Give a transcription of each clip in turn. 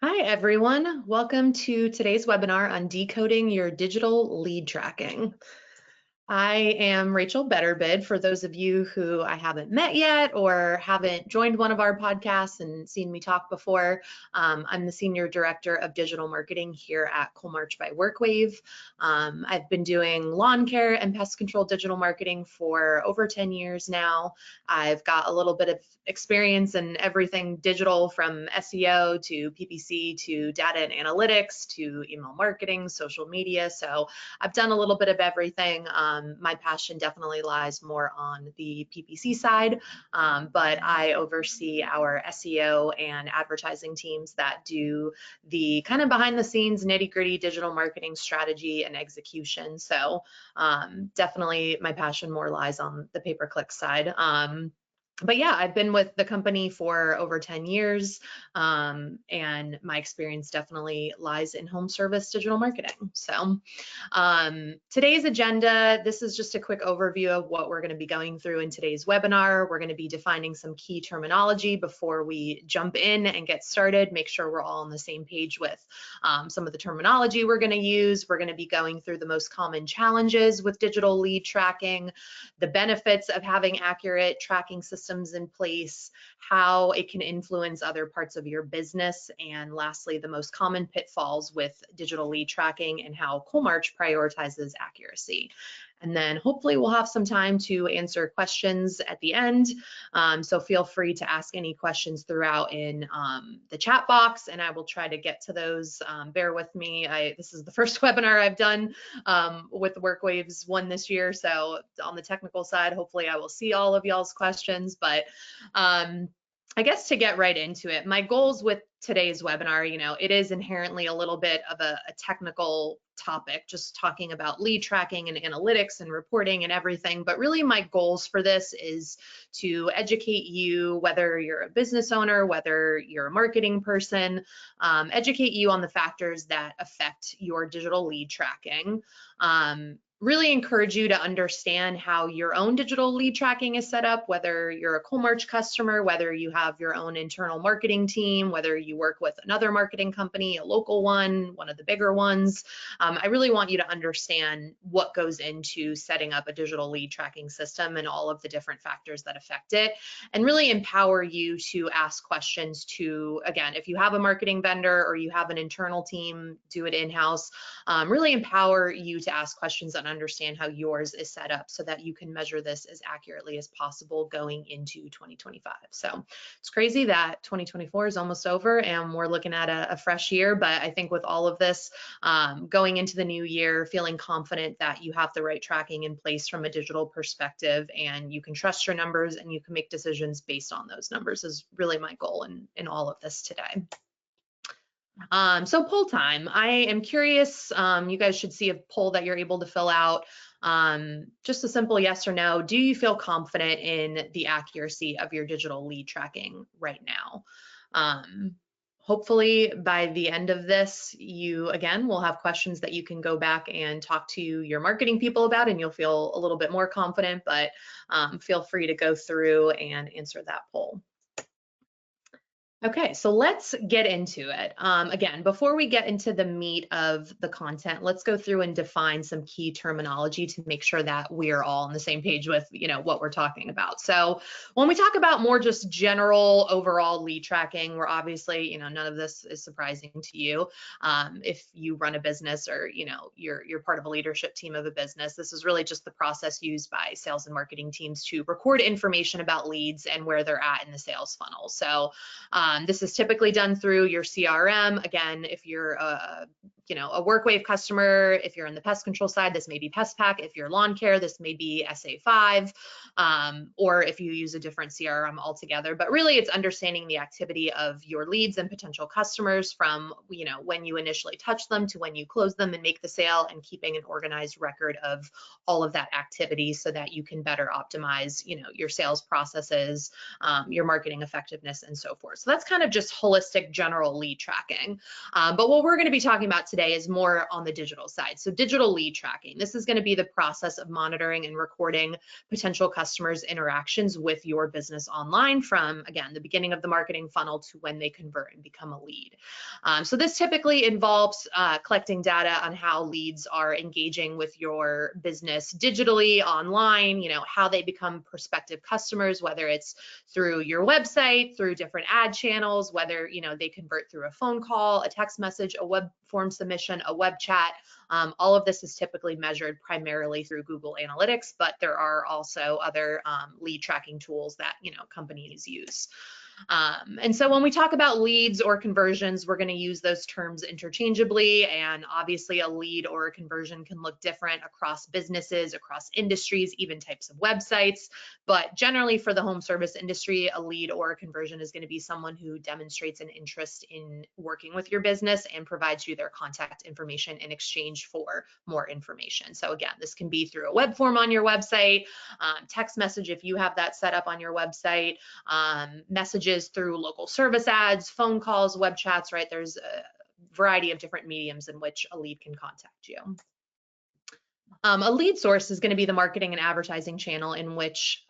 Hi, everyone. Welcome to today's webinar on decoding your digital lead tracking. I am Rachel Betterbid. For those of you who I haven't met yet or haven't joined one of our podcasts and seen me talk before, I'm the Senior Director of Digital Marketing here at Coalmarch by WorkWave. I've been doing lawn care and pest control digital marketing for over 10 years now. I've got a little bit of experience in everything digital, from SEO to PPC to data and analytics to email marketing, social media. So I've done a little bit of everything. My passion definitely lies more on the PPC side, but I oversee our SEO and advertising teams that do the kind of behind the scenes nitty gritty digital marketing strategy and execution. So definitely my passion more lies on the pay-per-click side. But yeah, I've been with the company for over 10 years, and my experience definitely lies in home service digital marketing. So today's agenda, this is just a quick overview of what we're going to be going through in today's webinar. We're going to be defining some key terminology before we jump in and get started, make sure we're all on the same page with some of the terminology we're going to use. We're going to be going through the most common challenges with digital lead tracking, the benefits of having accurate tracking systems in place, how it can influence other parts of your business, and lastly, the most common pitfalls with digital lead tracking and how Coalmarch prioritizes accuracy. And then hopefully we'll have some time to answer questions at the end. So feel free to ask any questions throughout in the chat box, and I will try to get to those. Bear with me. This is the first webinar I've done with WorkWave's one this year. So on the technical side, hopefully I will see all of y'all's questions. But I guess to get right into it, my goals with today's webinar, it is inherently a little bit of a technical topic, just talking about lead tracking and analytics and reporting and everything. But really my goals for this is to educate you, whether you're a business owner, whether you're a marketing person, educate you on the factors that affect your digital lead tracking. Really encourage you to understand how your own digital lead tracking is set up, whether you're a Coalmarch customer, whether you have your own internal marketing team, whether you work with another marketing company, a local one of the bigger ones. I really want you to understand what goes into setting up a digital lead tracking system and all of the different factors that affect it, and really empower you to ask questions to, again, if you have a marketing vendor or you have an internal team, do it in-house. Really empower you to ask questions and understand how yours is set up so that you can measure this as accurately as possible going into 2025. So it's crazy that 2024 is almost over and we're looking at a fresh year, but I think with all of this, going into the new year, feeling confident that you have the right tracking in place from a digital perspective and you can trust your numbers and you can make decisions based on those numbers is really my goal in all of this today. So poll time. I am curious, you guys should see a poll that you're able to fill out. Just a simple yes or no. Do you feel confident in the accuracy of your digital lead tracking right now? Hopefully by the end of this, you again will have questions that you can go back and talk to your marketing people about, and you'll feel a little bit more confident, but feel free to go through and answer that poll. Okay, so let's get into it. Again, before we get into the meat of the content, let's go through and define some key terminology to make sure that we're all on the same page with, what we're talking about. So when we talk about more just general overall lead tracking, we're obviously, none of this is surprising to you. If you run a business or, you're part of a leadership team of a business, this is really just the process used by sales and marketing teams to record information about leads and where they're at in the sales funnel. So this is typically done through your CRM. Again, if you're a WorkWave customer, if you're in the pest control side, this may be PestPack. If you're lawn care, this may be SA5, or if you use a different CRM altogether. But really, it's understanding the activity of your leads and potential customers from when you initially touch them to when you close them and make the sale, and keeping an organized record of all of that activity so that you can better optimize your sales processes, your marketing effectiveness, and so forth. So that's kind of just holistic general lead tracking. But what we're going to be talking about today is more on the digital side. So digital lead tracking. This is going to be the process of monitoring and recording potential customers' interactions with your business online from, again, the beginning of the marketing funnel to when they convert and become a lead. So this typically involves collecting data on how leads are engaging with your business digitally, online, how they become prospective customers, whether it's through your website, through different ad channels, whether they convert through a phone call, a text message, a web form submission, a web chat. All of this is typically measured primarily through Google Analytics, but there are also other lead tracking tools that companies use. And so when we talk about leads or conversions, we're going to use those terms interchangeably. And obviously a lead or a conversion can look different across businesses, across industries, even types of websites. But generally for the home service industry, a lead or a conversion is going to be someone who demonstrates an interest in working with your business and provides you their contact information in exchange for more information. So again, this can be through a web form on your website, text message if you have that set up on your website, messages through local service ads, phone calls, web chats, right? There's a variety of different mediums in which a lead can contact you. A lead source is going to be the marketing and advertising channel in which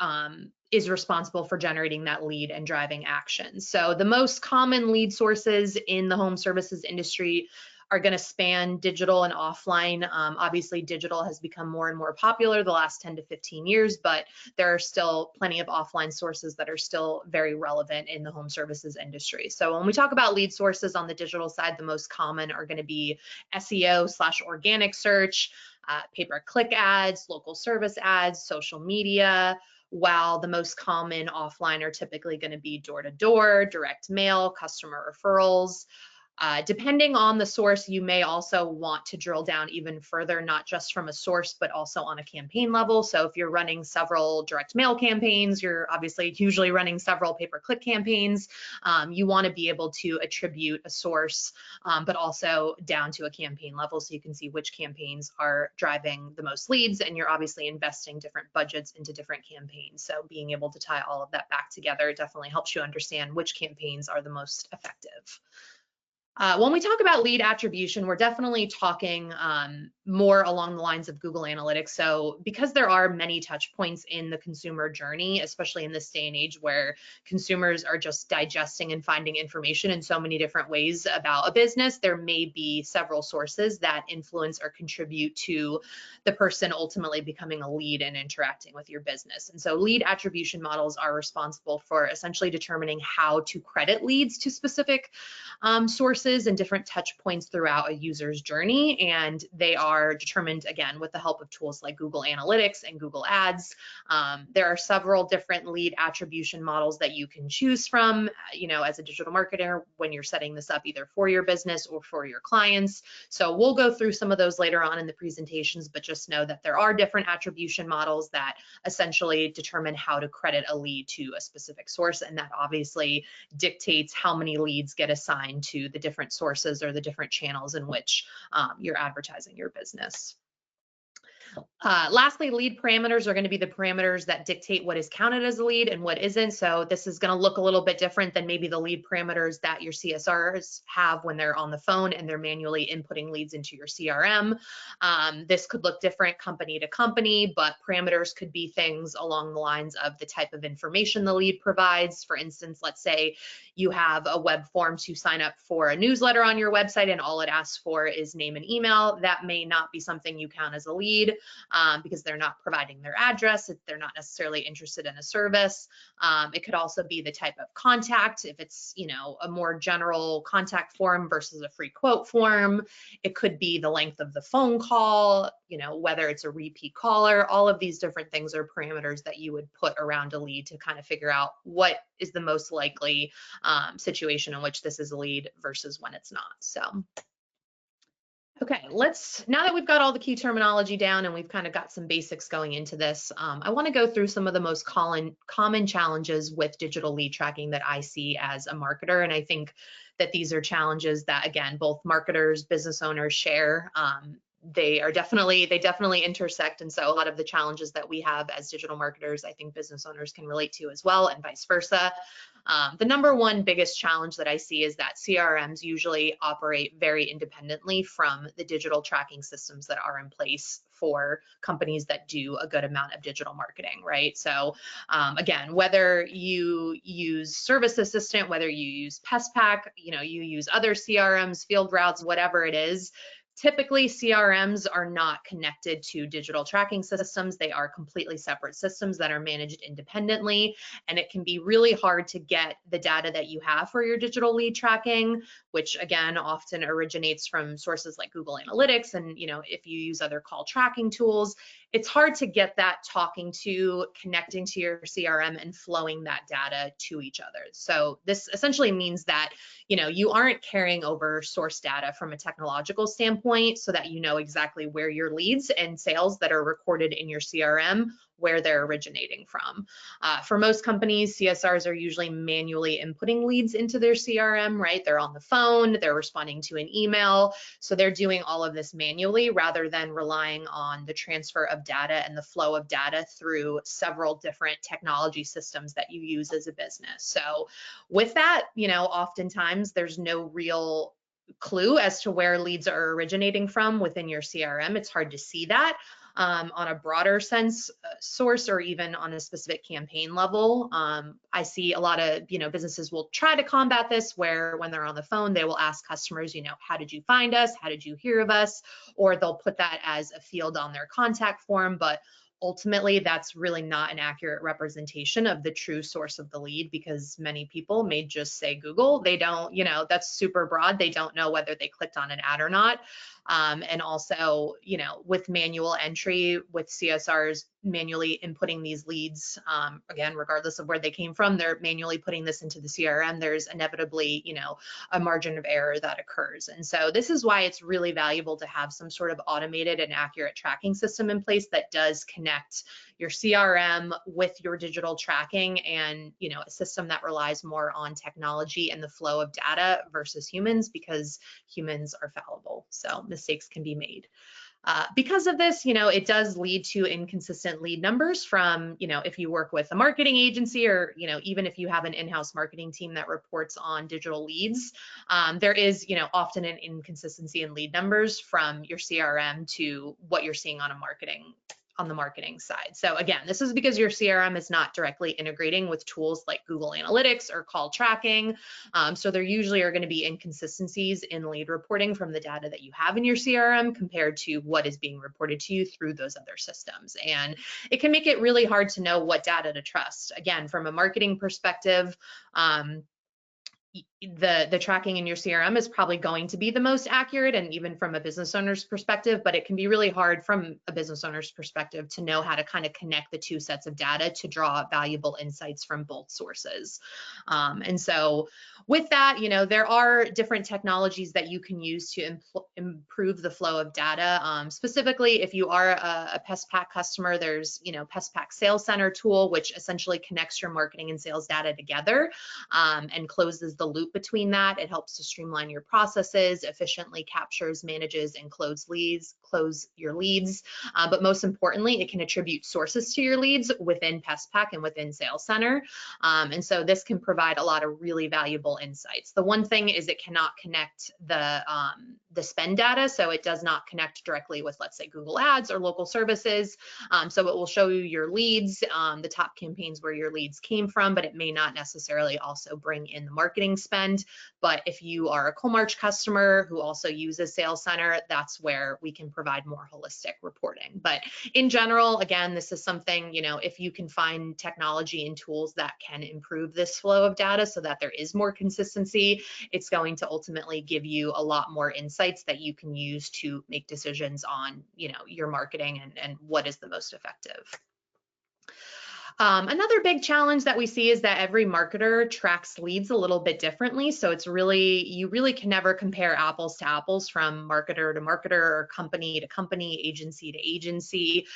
is responsible for generating that lead and driving action. So the most common lead sources in the home services industry are going to span digital and offline. Obviously, digital has become more and more popular the last 10 to 15 years, but there are still plenty of offline sources that are still very relevant in the home services industry. So when we talk about lead sources on the digital side, the most common are going to be SEO/organic search, pay-per-click ads, local service ads, social media, while the most common offline are typically going to be door-to-door, direct mail, customer referrals. Depending on the source, you may also want to drill down even further, not just from a source, but also on a campaign level. So if you're running several direct mail campaigns, you're obviously usually running several pay-per-click campaigns. You want to be able to attribute a source, but also down to a campaign level so you can see which campaigns are driving the most leads, and you're obviously investing different budgets into different campaigns. So being able to tie all of that back together definitely helps you understand which campaigns are the most effective. When we talk about lead attribution, we're definitely talking more along the lines of Google Analytics. So because there are many touch points in the consumer journey, especially in this day and age where consumers are just digesting and finding information in so many different ways about a business, there may be several sources that influence or contribute to the person ultimately becoming a lead and interacting with your business. And so lead attribution models are responsible for essentially determining how to credit leads to specific sources and different touch points throughout a user's journey. And they are determined, again, with the help of tools like Google Analytics and Google Ads. There are several different lead attribution models that you can choose from, as a digital marketer when you're setting this up either for your business or for your clients. So we'll go through some of those later on in the presentations, but just know that there are different attribution models that essentially determine how to credit a lead to a specific source. And that obviously dictates how many leads get assigned to the different sources or the different channels in which you're advertising your business. Lastly, lead parameters are going to be the parameters that dictate what is counted as a lead and what isn't. So this is going to look a little bit different than maybe the lead parameters that your CSRs have when they're on the phone and they're manually inputting leads into your CRM. This could look different company to company, but parameters could be things along the lines of the type of information the lead provides. For instance, let's say you have a web form to sign up for a newsletter on your website and all it asks for is name and email. That may not be something you count as a lead. Because they're not providing their address, if they're not necessarily interested in a service. It could also be the type of contact, if it's a more general contact form versus a free quote form. It could be the length of the phone call, whether it's a repeat caller. All of these different things are parameters that you would put around a lead to kind of figure out what is the most likely situation in which this is a lead versus when it's not. So. Okay, now that we've got all the key terminology down and we've kind of got some basics going into this, I want to go through some of the most common challenges with digital lead tracking that I see as a marketer. And I think that these are challenges that, again, both marketers, business owners share. They definitely intersect. And so a lot of the challenges that we have as digital marketers, I think business owners can relate to as well, and vice versa. The number one biggest challenge that I see is that CRMs usually operate very independently from the digital tracking systems that are in place for companies that do a good amount of digital marketing, right? So again, whether you use Service Assistant, whether you use PestPack, you use other CRMs, field routes, whatever it is, typically CRMs are not connected to digital tracking systems. They are completely separate systems that are managed independently, and it can be really hard to get the data that you have for your digital lead tracking, which again often originates from sources like Google Analytics, and if you use other call tracking tools, it's hard to get that connecting to your CRM and flowing that data to each other. So this essentially means that you aren't carrying over source data from a technological standpoint so that you know exactly where your leads and sales that are recorded in your CRM, where they're originating from. For most companies, CSRs are usually manually inputting leads into their CRM, right? They're on the phone, they're responding to an email. So they're doing all of this manually rather than relying on the transfer of data and the flow of data through several different technology systems that you use as a business. So with that, oftentimes there's no real clue as to where leads are originating from within your CRM. It's hard to see that on a broader sense source, or even on a specific campaign level. I see a lot of businesses will try to combat this, where when they're on the phone, they will ask customers, how did you find us? How did you hear of us? Or they'll put that as a field on their contact form, but ultimately, that's really not an accurate representation of the true source of the lead, because many people may just say Google. They don't, that's super broad. They don't know whether they clicked on an ad or not. And also, with manual entry, with CSRs manually inputting these leads, again, regardless of where they came from, they're manually putting this into the CRM. There's inevitably, a margin of error that occurs. And so this is why it's really valuable to have some sort of automated and accurate tracking system in place that does connect your CRM with your digital tracking, and a system that relies more on technology and the flow of data versus humans, because humans are fallible, so mistakes can be made. Because of this, it does lead to inconsistent lead numbers from, if you work with a marketing agency, or, even if you have an in-house marketing team that reports on digital leads, there is, often an inconsistency in lead numbers from your CRM to what you're seeing on the marketing side. So again, this is because your CRM is not directly integrating with tools like Google Analytics or call tracking. So there usually are going to be inconsistencies in lead reporting from the data that you have in your CRM compared to what is being reported to you through those other systems. And it can make it really hard to know what data to trust. Again, from a marketing perspective, the tracking in your CRM is probably going to be the most accurate, and even from a business owner's perspective, but it can be really hard from a business owner's perspective to know how to kind of connect the two sets of data to draw valuable insights from both sources. And so with that, there are different technologies that you can use to improve the flow of data. Specifically, if you are a PestPack customer, there's, PestPack Sales Center tool, which essentially connects your marketing and sales data together and closes the loop between that. It helps to streamline your processes, efficiently captures, manages, and close your leads. But most importantly, it can attribute sources to your leads within PestPack and within Sales Center. And so this can provide a lot of really valuable insights. The one thing is it cannot connect the spend data, so it does not connect directly with, let's say, Google Ads or local services. So it will show you your leads, the top campaigns where your leads came from, but it may not necessarily also bring in the marketing spend. But if you are a Coalmarch customer who also uses Sales Center, that's where we can provide more holistic reporting. But in general, again, this is something, if you can find technology and tools that can improve this flow of data so that there is more consistency, it's going to ultimately give you a lot more insights that you can use to make decisions on, your marketing and what is the most effective. Another big challenge that we see is that every marketer tracks leads a little bit differently. So you really can never compare apples to apples from marketer to marketer, or company to company, agency to agency.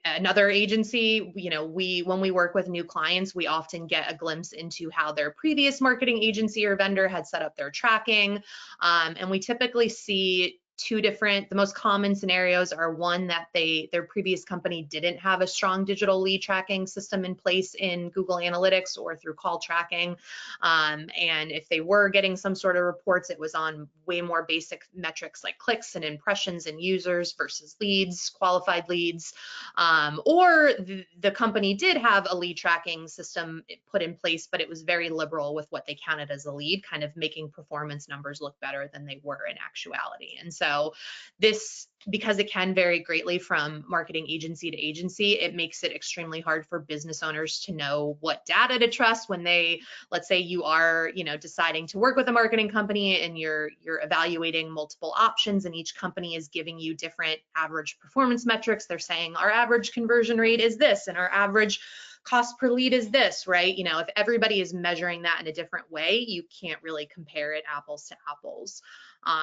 Another agency, when we work with new clients, we often get a glimpse into how their previous marketing agency or vendor had set up their tracking. And we typically see the most common scenarios are one that their previous company didn't have a strong digital lead tracking system in place in Google Analytics or through call tracking. And if they were getting some sort of reports, it was on way more basic metrics like clicks and impressions and users versus leads, qualified leads. Or the company did have a lead tracking system put in place, but it was very liberal with what they counted as a lead, kind of making performance numbers look better than they were in actuality. And so this, because it can vary greatly from marketing agency to agency, it makes it extremely hard for business owners to know what data to trust when they, let's say you are, deciding to work with a marketing company and you're evaluating multiple options, and each company is giving you different average performance metrics. They're saying our average conversion rate is this and our average cost per lead is this, right? If everybody is measuring that in a different way, you can't really compare it apples to apples.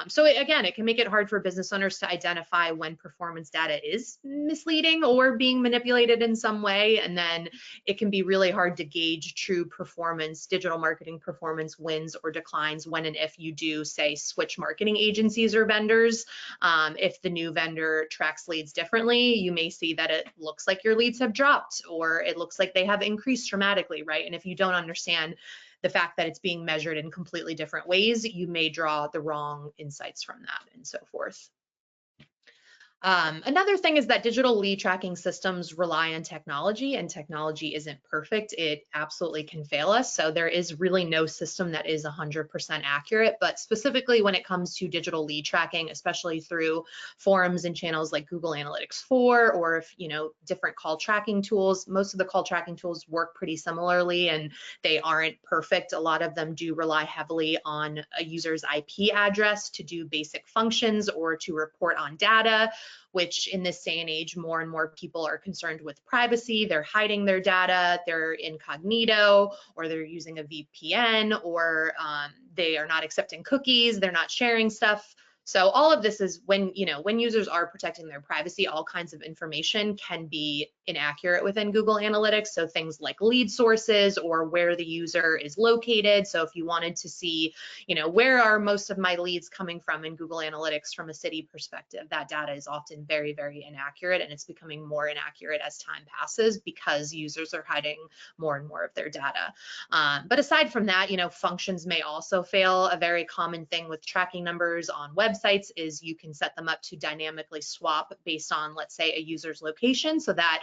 So again, it can make it hard for business owners to identify when performance data is misleading or being manipulated in some way. And then it can be really hard to gauge true performance, digital marketing performance wins or declines when and if you do, say, switch marketing agencies or vendors. If the new vendor tracks leads differently, you may see that it looks like your leads have dropped, or it looks like they have increased dramatically, right? And if you don't understand the fact that it's being measured in completely different ways, you may draw the wrong insights from that and so forth. Another thing is that digital lead tracking systems rely on technology, and technology isn't perfect. It absolutely can fail us. So there is really no system that is 100% accurate, but specifically when it comes to digital lead tracking, especially through forums and channels like Google Analytics 4, or if, different call tracking tools, most of the call tracking tools work pretty similarly and they aren't perfect. A lot of them do rely heavily on a user's IP address to do basic functions or to report on data, which in this day and age, more and more people are concerned with privacy. They're hiding their data, they're incognito, or they're using a VPN, or they are not accepting cookies, they're not sharing stuff. So all of this is when users are protecting their privacy, all kinds of information can be inaccurate within Google Analytics. So things like lead sources or where the user is located. So if you wanted to see, where are most of my leads coming from in Google Analytics from a city perspective, that data is often very, very inaccurate, and it's becoming more inaccurate as time passes because users are hiding more and more of their data. But aside from that, functions may also fail. A very common thing with tracking numbers on websites is you can set them up to dynamically swap based on, let's say, a user's location, so that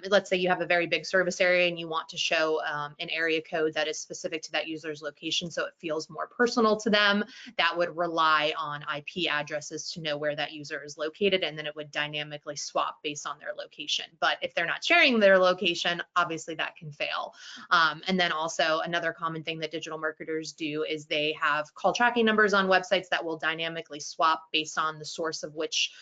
let's say you have a very big service area and you want to show an area code that is specific to that user's location so it feels more personal to them. That would rely on IP addresses to know where that user is located, and then it would dynamically swap based on their location. But if they're not sharing their location, obviously that can fail. And then also another common thing that digital marketers do is they have call tracking numbers on websites that will dynamically swap based on the source of which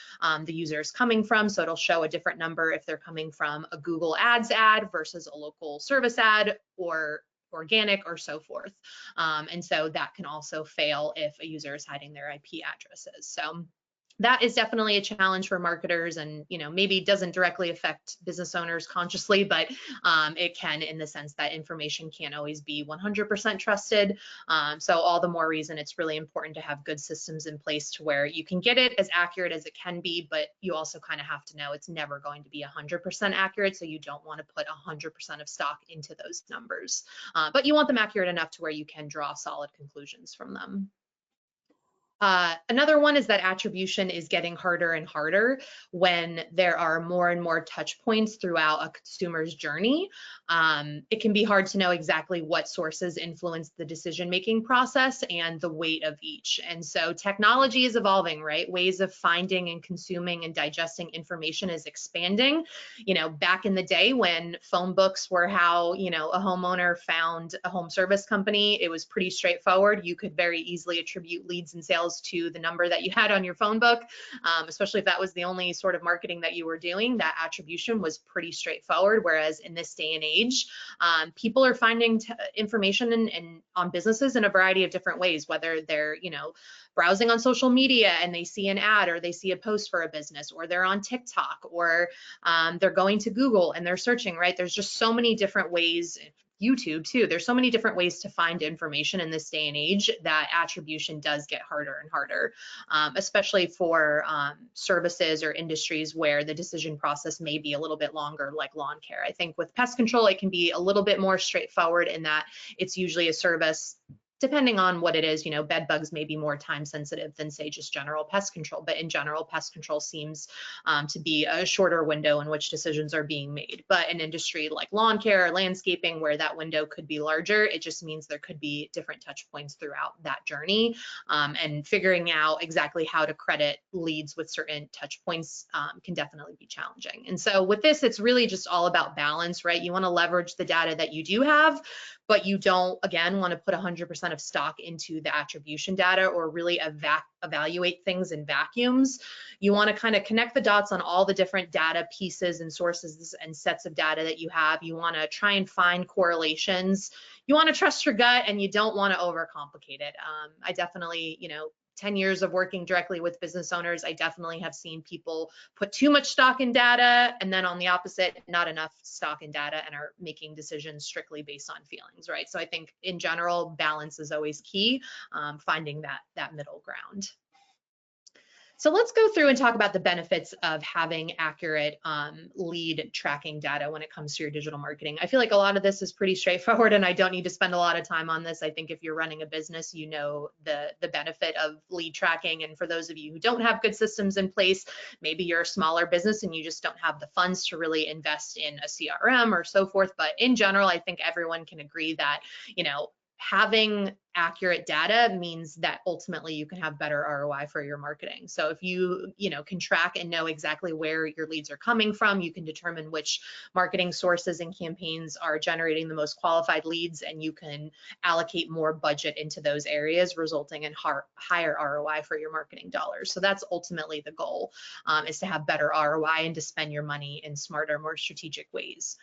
the user is coming from. So it'll show a different number if they're coming from a Google Ads ad versus a local service ad or organic or so forth. And so that can also fail if a user is hiding their IP addresses. So that is definitely a challenge for marketers, and maybe doesn't directly affect business owners consciously, but it can, in the sense that information can't always be 100% trusted. So all the more reason it's really important to have good systems in place to where you can get it as accurate as it can be, but you also kind of have to know it's never going to be 100% accurate. So you don't want to put 100% of stock into those numbers, but you want them accurate enough to where you can draw solid conclusions from them. Another one is that attribution is getting harder and harder when there are more and more touch points throughout a consumer's journey. It can be hard to know exactly what sources influence the decision-making process and the weight of each. And so technology is evolving, right? Ways of finding and consuming and digesting information is expanding. Back in the day when phone books were how, a homeowner found a home service company, it was pretty straightforward. You could very easily attribute leads and sales to the number that you had on your phone book, especially if that was the only sort of marketing that you were doing. That attribution was pretty straightforward. Whereas in this day and age, people are finding information on businesses in a variety of different ways, whether they're, browsing on social media and they see an ad or they see a post for a business, or they're on TikTok, or they're going to Google and they're searching, right? There's just so many different ways, YouTube too. There's so many different ways to find information in this day and age that attribution does get harder and harder, especially for services or industries where the decision process may be a little bit longer, like lawn care. I think with pest control, it can be a little bit more straightforward in that it's usually a service. Depending on what it is, you know, bed bugs may be more time sensitive than say just general pest control, but in general, pest control seems to be a shorter window in which decisions are being made. But an industry like lawn care or landscaping where that window could be larger, it just means there could be different touch points throughout that journey, and figuring out exactly how to credit leads with certain touch points can definitely be challenging. And so with this, it's really just all about balance, right? You want to leverage the data that you do have, but you don't, again, want to put 100% of stock into the attribution data or really evaluate things in vacuums. You want to kind of connect the dots on all the different data pieces and sources and sets of data that you have. You want to try and find correlations. You want to trust your gut, and you don't want to overcomplicate it. I definitely, you know, 10 years of working directly with business owners, I definitely have seen people put too much stock in data, and then on the opposite, not enough stock in data and are making decisions strictly based on feelings, right? So I think in general, balance is always key, finding that middle ground. So let's go through and talk about the benefits of having accurate lead tracking data when it comes to your digital marketing. I feel like a lot of this is pretty straightforward, and I don't need to spend a lot of time on this. I think if you're running a business, you know the benefit of lead tracking. And for those of you who don't have good systems in place, maybe you're a smaller business and you just don't have the funds to really invest in a CRM or so forth. But in general, I think everyone can agree that, you know, having accurate data means that ultimately you can have better ROI for your marketing. So if you know, can track and know exactly where your leads are coming from, you can determine which marketing sources and campaigns are generating the most qualified leads, and you can allocate more budget into those areas, resulting in higher ROI for your marketing dollars. So that's ultimately the goal, is to have better ROI and to spend your money in smarter, more strategic ways.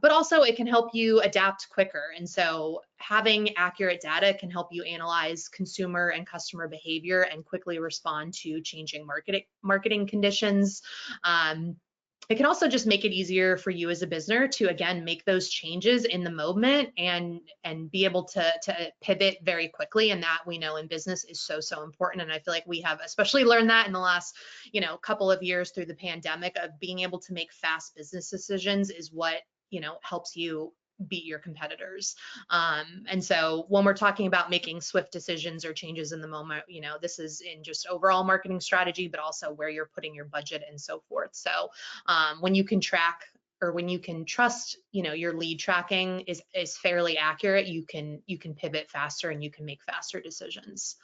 But also it can help you adapt quicker. And so having accurate data can help you analyze consumer and customer behavior and quickly respond to changing marketing conditions. It can also just make it easier for you as a business to, again, make those changes in the moment and be able to pivot very quickly. And that, we know in business, is so important. And I feel like we have especially learned that in the last, you know, couple of years through the pandemic, of being able to make fast business decisions is what, you know, helps you beat your competitors. And so when we're talking about making swift decisions or changes in the moment, you know, this is in just overall marketing strategy, but also where you're putting your budget and so forth. So when you can track, or when you can trust, you know, your lead tracking is fairly accurate, you can pivot faster and you can make faster decisions.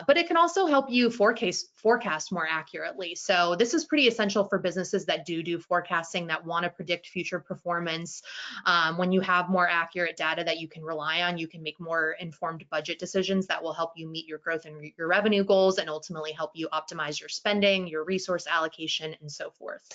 But it can also help you forecast more accurately. So this is pretty essential for businesses that do forecasting, that want to predict future performance. When you have more accurate data that you can rely on, you can make more informed budget decisions that will help you meet your growth and your revenue goals, and ultimately help you optimize your spending, your resource allocation, and so forth.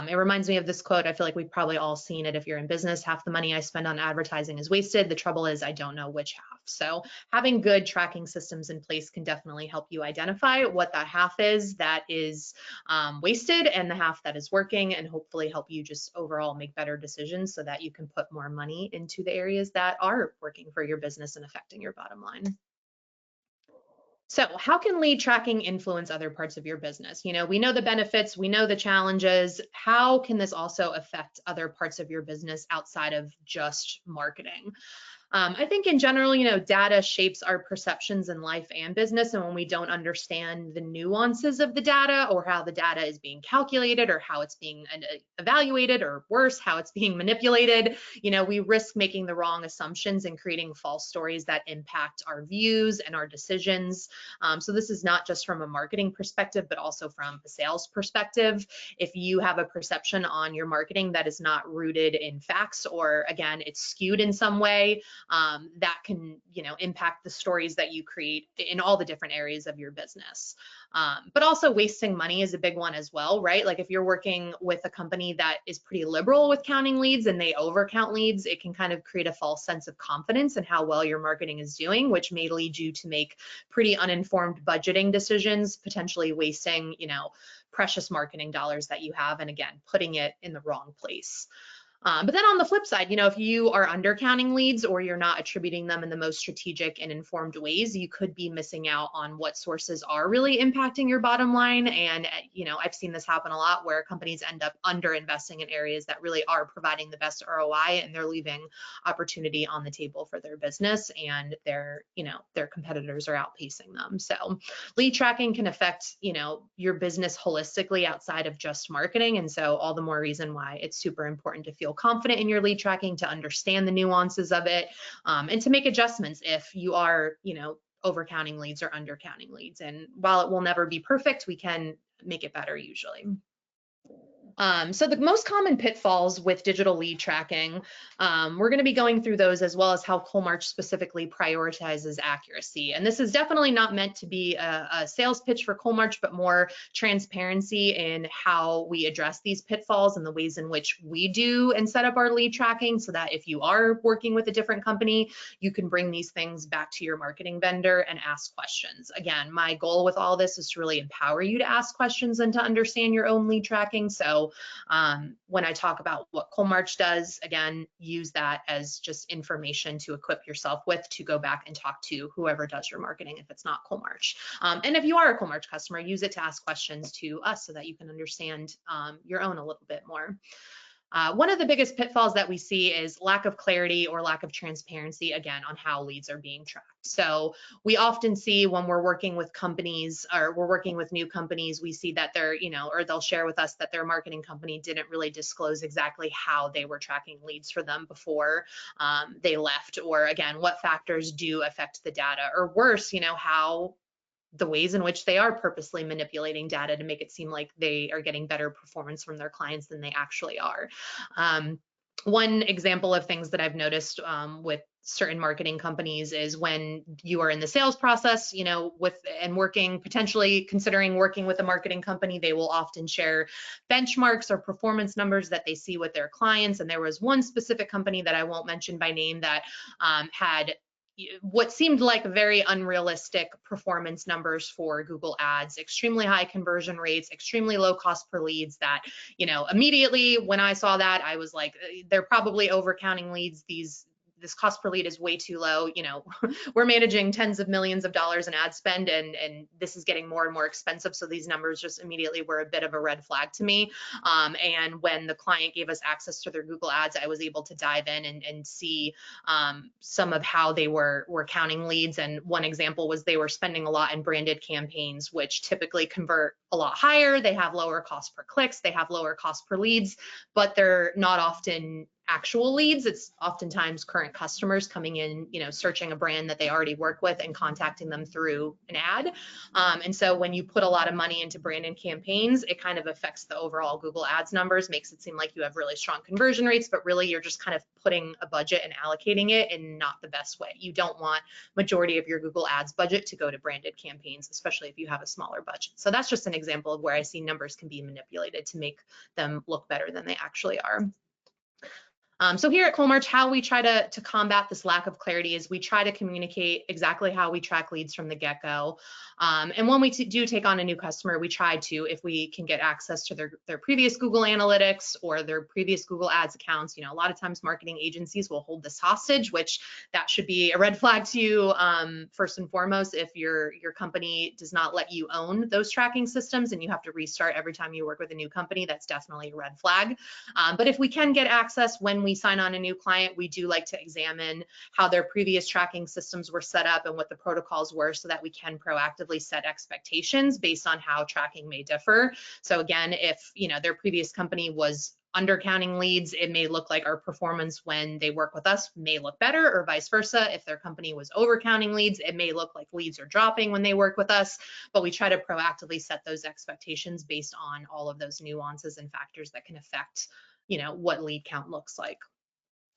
It reminds me of this quote. I feel like we've probably all seen it. If you're in business, half the money I spend on advertising is wasted. The trouble is I don't know which half. So having good tracking systems in place can definitely help you identify what that half is that is wasted, and the half that is working, and hopefully help you just overall make better decisions so that you can put more money into the areas that are working for your business and affecting your bottom line. So how can lead tracking influence other parts of your business? You know, we know the benefits, we know the challenges. How can this also affect other parts of your business outside of just marketing? I think in general, you know, data shapes our perceptions in life and business. And when we don't understand the nuances of the data, or how the data is being calculated, or how it's being evaluated, or worse, how it's being manipulated, you know, we risk making the wrong assumptions and creating false stories that impact our views and our decisions. So this is not just from a marketing perspective, but also from a sales perspective. If you have a perception on your marketing that is not rooted in facts, or again, it's skewed in some way, that can, you know, impact the stories that you create in all the different areas of your business. But also wasting money is a big one as well, right? Like if you're working with a company that is pretty liberal with counting leads and they overcount leads, it can kind of create a false sense of confidence in how well your marketing is doing, which may lead you to make pretty uninformed budgeting decisions, potentially wasting, you know, precious marketing dollars that you have, and again, putting it in the wrong place. But then on the flip side, if you are undercounting leads or you're not attributing them in the most strategic and informed ways, you could be missing out on what sources are really impacting your bottom line. And, I've seen this happen a lot where companies end up underinvesting in areas that really are providing the best ROI, and they're leaving opportunity on the table for their business, and their competitors are outpacing them. So lead tracking can affect, your business holistically outside of just marketing. And so all the more reason why it's super important to feel confident in your lead tracking, to understand the nuances of it, and to make adjustments if you are, overcounting leads or undercounting leads. And while it will never be perfect, we can make it better usually. So the most common pitfalls with digital lead tracking, we're going to be going through those, as well as how Coalmarch specifically prioritizes accuracy. And this is definitely not meant to be a sales pitch for Coalmarch, but more transparency in how we address these pitfalls and the ways in which we do and set up our lead tracking, so that if you are working with a different company, you can bring these things back to your marketing vendor and ask questions. Again, my goal with all this is to really empower you to ask questions and to understand your own lead tracking. So when I talk about what Coalmarch does, again, use that as just information to equip yourself with, to go back and talk to whoever does your marketing if it's not Coalmarch. And if you are a Coalmarch customer, use it to ask questions to us so that you can understand your own a little bit more. One of the biggest pitfalls that we see is lack of clarity or lack of transparency, again, on how leads are being tracked. So we often see when we're working with companies, or we're working with new companies, we see that they're, or they'll share with us that their marketing company didn't really disclose exactly how they were tracking leads for them before they left, or again, what factors do affect the data, or worse, how the ways in which they are purposely manipulating data to make it seem like they are getting better performance from their clients than they actually are. One example of things that I've noticed with certain marketing companies is when you are in the sales process, potentially considering working with a marketing company, they will often share benchmarks or performance numbers that they see with their clients. And there was one specific company that I won't mention by name that had what seemed like very unrealistic performance numbers for Google Ads, extremely high conversion rates, extremely low cost per leads, that, immediately when I saw that, I was like, they're probably overcounting leads. This cost per lead is way too low. We're managing tens of millions of dollars in ad spend, and this is getting more and more expensive. So these numbers just immediately were a bit of a red flag to me. And when the client gave us access to their Google Ads, I was able to dive in and see some of how they were counting leads. And one example was they were spending a lot in branded campaigns, which typically convert a lot higher. They have lower cost per clicks, they have lower cost per leads, but they're not often actual leads. It's oftentimes current customers coming in, searching a brand that they already work with and contacting them through an ad. And so when you put a lot of money into branded campaigns, it kind of affects the overall Google Ads numbers, makes it seem like you have really strong conversion rates, but really you're just kind of putting a budget and allocating it in not the best way. You don't want majority of your Google Ads budget to go to branded campaigns, especially if you have a smaller budget. So that's just an example of where I see numbers can be manipulated to make them look better than they actually are. So here at Coalmarch, how we try to combat this lack of clarity is we try to communicate exactly how we track leads from the get-go. And when we do take on a new customer, we try to, if we can get access to their previous Google Analytics or their previous Google Ads accounts, a lot of times marketing agencies will hold this hostage, which that should be a red flag to you first and foremost. If your company does not let you own those tracking systems and you have to restart every time you work with a new company, that's definitely a red flag. But if we can get access when we sign on a new client, we do like to examine how their previous tracking systems were set up and what the protocols were, so that we can proactively set expectations based on how tracking may differ. So again, if their previous company was undercounting leads, it may look like our performance when they work with us may look better, or vice versa. If their company was overcounting leads, it may look like leads are dropping when they work with us, but we try to proactively set those expectations based on all of those nuances and factors that can affect what lead count looks like.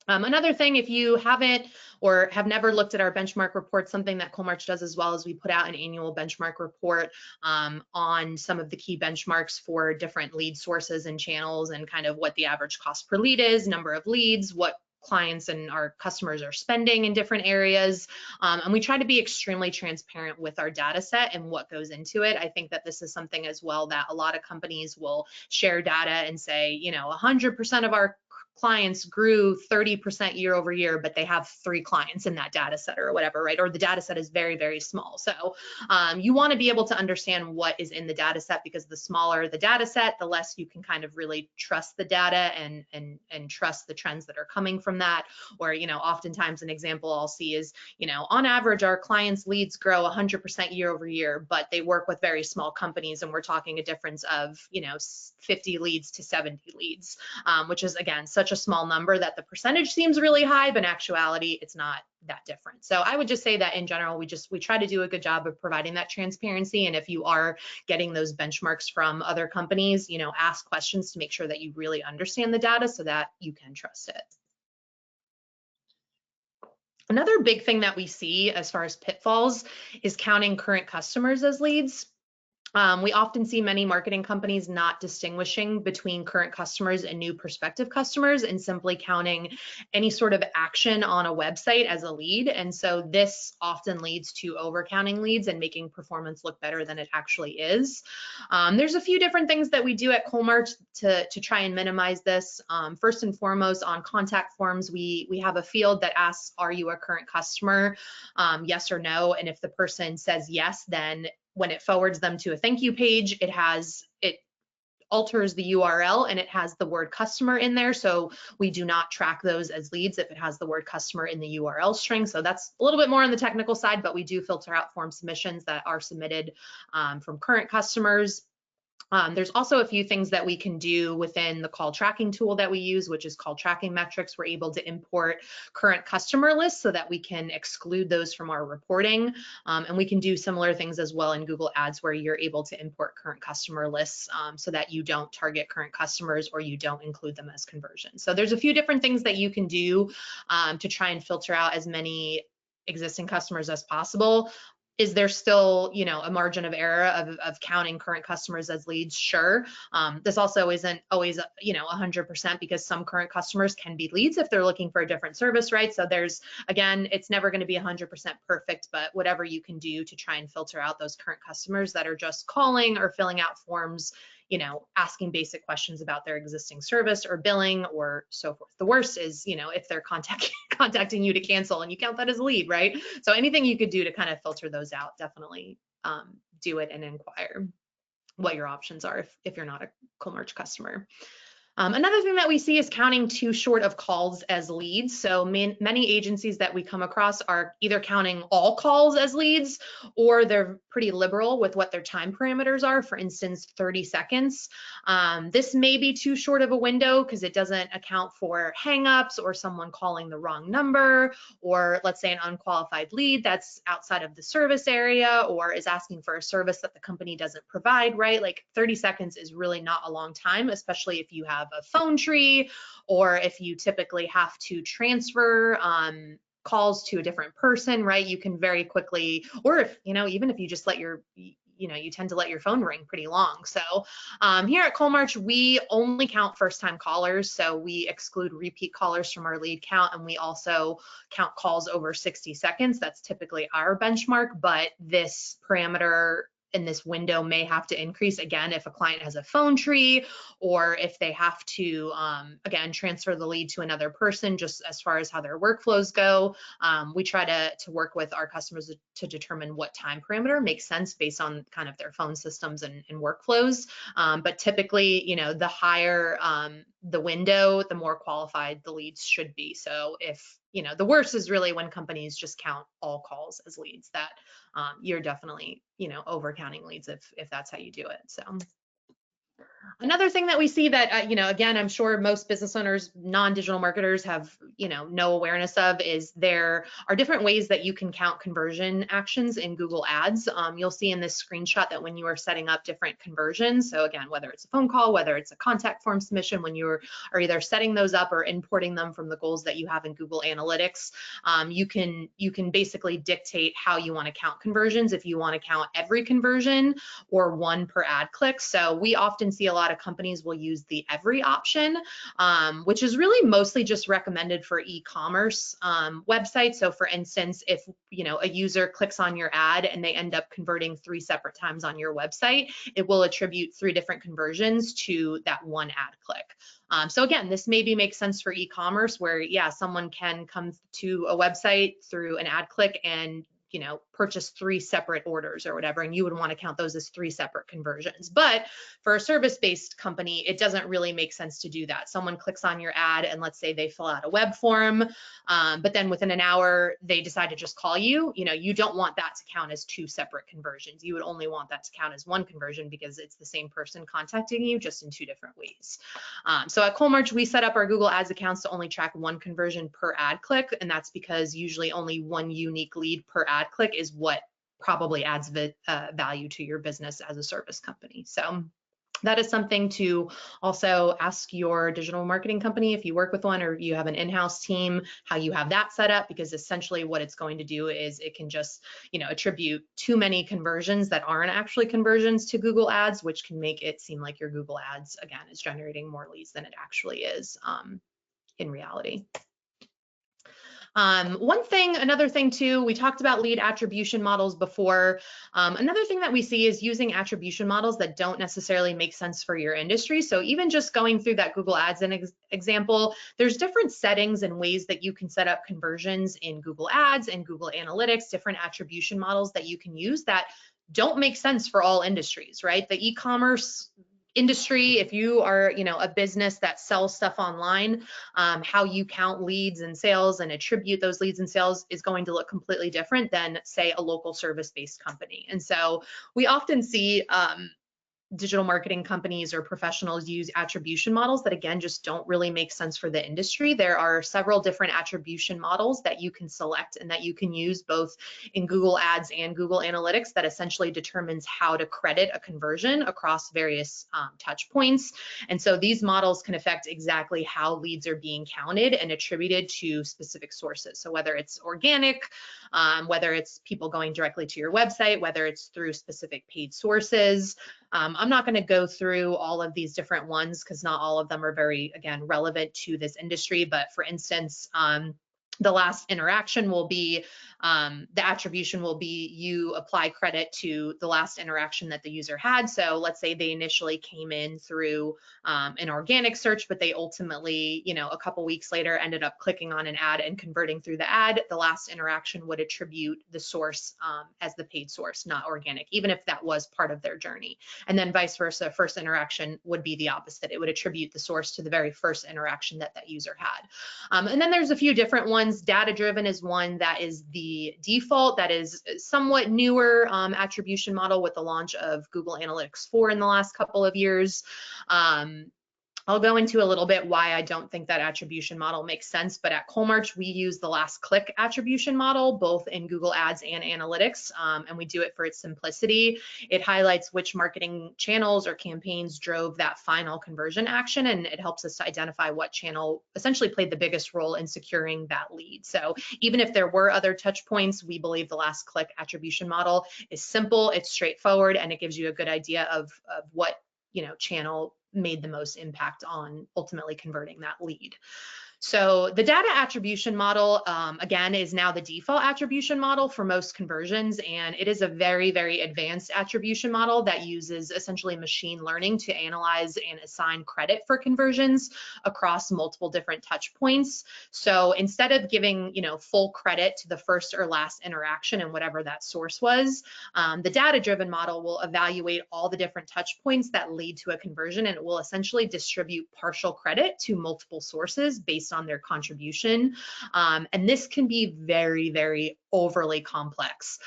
Another thing, if you haven't or have never looked at our benchmark report, something that Coalmarch does as well is we put out an annual benchmark report on some of the key benchmarks for different lead sources and channels, and kind of what the average cost per lead is, number of leads, what clients and our customers are spending in different areas. And we try to be extremely transparent with our data set and what goes into it. I think that this is something as well that a lot of companies will share data and say, 100% of our clients grew 30% year over year, but they have 3 clients in that data set or whatever, right? Or the data set is very, very small. So you want to be able to understand what is in the data set, because the smaller the data set, the less you can kind of really trust the data and trust the trends that are coming from that. Or, you know, oftentimes an example I'll see is, you know, on average, our clients' leads grow 100% year over year, but they work with very small companies, and we're talking a difference of, you know, 50 leads to 70 leads, which is, again, such a small number that the percentage seems really high, but in actuality, it's not that different. So I would just say that in general, we try to do a good job of providing that transparency. And if you are getting those benchmarks from other companies, you know, ask questions to make sure that you really understand the data so that you can trust it. Another big thing that we see as far as pitfalls is counting current customers as leads. We often see many marketing companies not distinguishing between current customers and new prospective customers, and simply counting any sort of action on a website as a lead. And so this often leads to overcounting leads and making performance look better than it actually is. There's a few different things that we do at Coalmarch to try and minimize this. First and foremost, on contact forms, we have a field that asks, are you a current customer? Yes or no. And if the person says yes, then when it forwards them to a thank you page, it alters the URL and it has the word customer in there. So we do not track those as leads if it has the word customer in the URL string. So that's a little bit more on the technical side, but we do filter out form submissions that are submitted from current customers. There's also a few things that we can do within the call tracking tool that we use, which is call tracking metrics. We're able to import current customer lists so that we can exclude those from our reporting. And we can do similar things as well in Google Ads, where you're able to import current customer lists so that you don't target current customers or you don't include them as conversions. So there's a few different things that you can do to try and filter out as many existing customers as possible. Is there still, you know, a margin of error of counting current customers as leads? Sure. This also isn't always, you know, 100%, because some current customers can be leads if they're looking for a different service, right? So there's, again, it's never going to be 100% perfect, but whatever you can do to try and filter out those current customers that are just calling or filling out forms, you know, asking basic questions about their existing service or billing or so forth. The worst is, you know, if they're contacting you to cancel and you count that as a lead, right? So anything you could do to kind of filter those out, definitely do it and inquire what your options are if you're not a Coalmarch customer. Another thing that we see is counting too short of calls as leads. So many agencies that we come across are either counting all calls as leads, or they're pretty liberal with what their time parameters are. For instance, 30 seconds. This may be too short of a window because it doesn't account for hangups or someone calling the wrong number, or let's say an unqualified lead that's outside of the service area or is asking for a service that the company doesn't provide, right? Like 30 seconds is really not a long time, especially if you have a phone tree, or if you typically have to transfer calls to a different person, right? You can very quickly, or if, you know, even if you just let your, you know, you tend to let your phone ring pretty long. So here at Coalmarch, we only count first-time callers. So we exclude repeat callers from our lead count, and we also count calls over 60 seconds. That's typically our benchmark, but this parameter in this window may have to increase again if a client has a phone tree, or if they have to, again, transfer the lead to another person, just as far as how their workflows go. We try to work with our customers to determine what time parameter makes sense based on kind of their phone systems and workflows. But typically, you know, the higher the window, the more qualified the leads should be. So if, you know, the worst is really when companies just count all calls as leads, that you're definitely, you know, over counting leads if that's how you do it. So another thing that we see that, you know, again, I'm sure most business owners, non-digital marketers have, you know, no awareness of, is there are different ways that you can count conversion actions in Google Ads. You'll see in this screenshot that when you are setting up different conversions, so again, whether it's a phone call, whether it's a contact form submission, when you are either setting those up or importing them from the goals that you have in Google Analytics, you can basically dictate how you want to count conversions, if you want to count every conversion or one per ad click. So we often see a lot of companies will use the every option, which is really mostly just recommended for e-commerce websites. So for instance, if a user clicks on your ad and they end up converting 3 separate times on your website, it will attribute 3 different conversions to that one ad click. So again, this maybe makes sense for e-commerce where, yeah, someone can come to a website through an ad click and purchase 3 separate orders or whatever, and you would want to count those as 3 separate conversions. But for a service-based company, it doesn't really make sense to do that. Someone clicks on your ad and let's say they fill out a web form, but then within an hour, they decide to just call you. You don't want that to count as 2 separate conversions. You would only want that to count as 1 conversion because it's the same person contacting you just in 2 different ways. So at Coalmarch, we set up our Google Ads accounts to only track 1 conversion per ad click, and that's because usually only 1 unique lead per ad click is what probably adds value to your business as a service company. So that is something to also ask your digital marketing company if you work with one or you have an in-house team, how you have that set up, because essentially what it's going to do is it can just attribute too many conversions that aren't actually conversions to Google Ads, which can make it seem like your Google Ads again is generating more leads than it actually is in reality. Another thing too, we talked about lead attribution models before. Another thing that we see is using attribution models that don't necessarily make sense for your industry. So even just going through that Google Ads example, there's different settings and ways that you can set up conversions in Google Ads and Google Analytics, different attribution models that you can use that don't make sense for all industries, right? The e-commerce industry, if you are a business that sells stuff online, how you count leads and sales and attribute those leads and sales is going to look completely different than say a local service-based company. And so we often see digital marketing companies or professionals use attribution models that again just don't really make sense for the industry. There are several different attribution models that you can select and that you can use both in Google Ads and Google Analytics that essentially determines how to credit a conversion across various touch points. And so these models can affect exactly how leads are being counted and attributed to specific sources. So whether it's organic, whether it's people going directly to your website, whether it's through specific paid sources. I'm not going to go through all of these different ones because not all of them are very, again, relevant to this industry. But for instance, the last interaction will be, the attribution will be you apply credit to the last interaction that the user had. So let's say they initially came in through an organic search, but they ultimately, a couple weeks later ended up clicking on an ad and converting through the ad. The last interaction would attribute the source as the paid source, not organic, even if that was part of their journey. And then vice versa, first interaction would be the opposite. It would attribute the source to the very first interaction that that user had. And then there's a few different ones. Data-driven is one that is the default, that is somewhat newer attribution model with the launch of Google Analytics 4 in the last couple of years. I'll go into a little bit why I don't think that attribution model makes sense, but at Coalmarch, we use the last click attribution model, both in Google Ads and Analytics, and we do it for its simplicity. It highlights which marketing channels or campaigns drove that final conversion action, and it helps us to identify what channel essentially played the biggest role in securing that lead. So even if there were other touch points, we believe the last click attribution model is simple, it's straightforward, and it gives you a good idea of what channel made the most impact on ultimately converting that lead. So the data attribution model, again, is now the default attribution model for most conversions, and it is a very, very advanced attribution model that uses essentially machine learning to analyze and assign credit for conversions across multiple different touch points. So instead of giving, full credit to the first or last interaction and whatever that source was, the data-driven model will evaluate all the different touch points that lead to a conversion, and it will essentially distribute partial credit to multiple sources based on their contribution. And this can be very, very overly complex.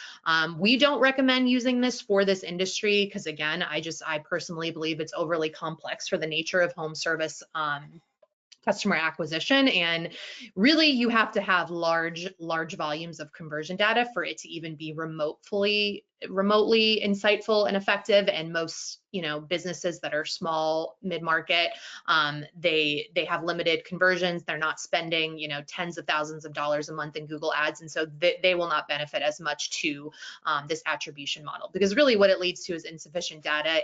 We don't recommend using this for this industry because, again, I personally believe it's overly complex for the nature of home service customer acquisition, and really you have to have large volumes of conversion data for it to even be remotely insightful and effective. And most businesses that are small, mid-market. They have limited conversions. They're not spending, tens of thousands of dollars a month in Google Ads, and so they will not benefit as much to this attribution model, because really what it leads to is insufficient data.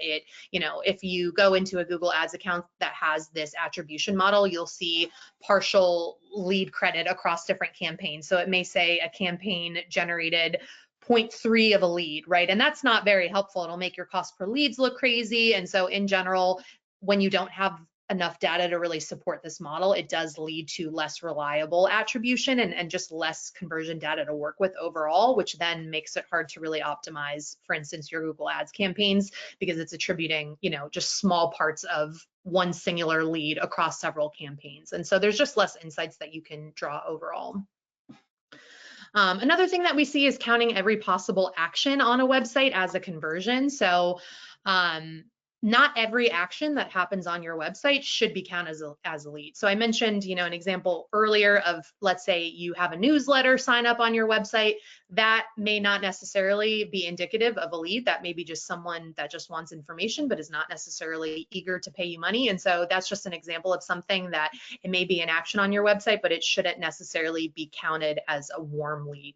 If you go into a Google Ads account that has this attribution model, you'll see partial lead credit across different campaigns. So it may say a campaign generated 0.3 of a lead, right? And that's not very helpful. It'll make your cost per leads look crazy. And so in general, when you don't have enough data to really support this model, it does lead to less reliable attribution and just less conversion data to work with overall, which then makes it hard to really optimize, for instance, your Google Ads campaigns, because it's attributing, just small parts of one singular lead across several campaigns. And so there's just less insights that you can draw overall. Another thing that we see is counting every possible action on a website as a conversion. So not every action that happens on your website should be counted as a lead. So I mentioned, an example earlier of, let's say you have a newsletter sign up on your website. That may not necessarily be indicative of a lead. That may be just someone that just wants information, but is not necessarily eager to pay you money. And so that's just an example of something that it may be an action on your website, but it shouldn't necessarily be counted as a warm lead.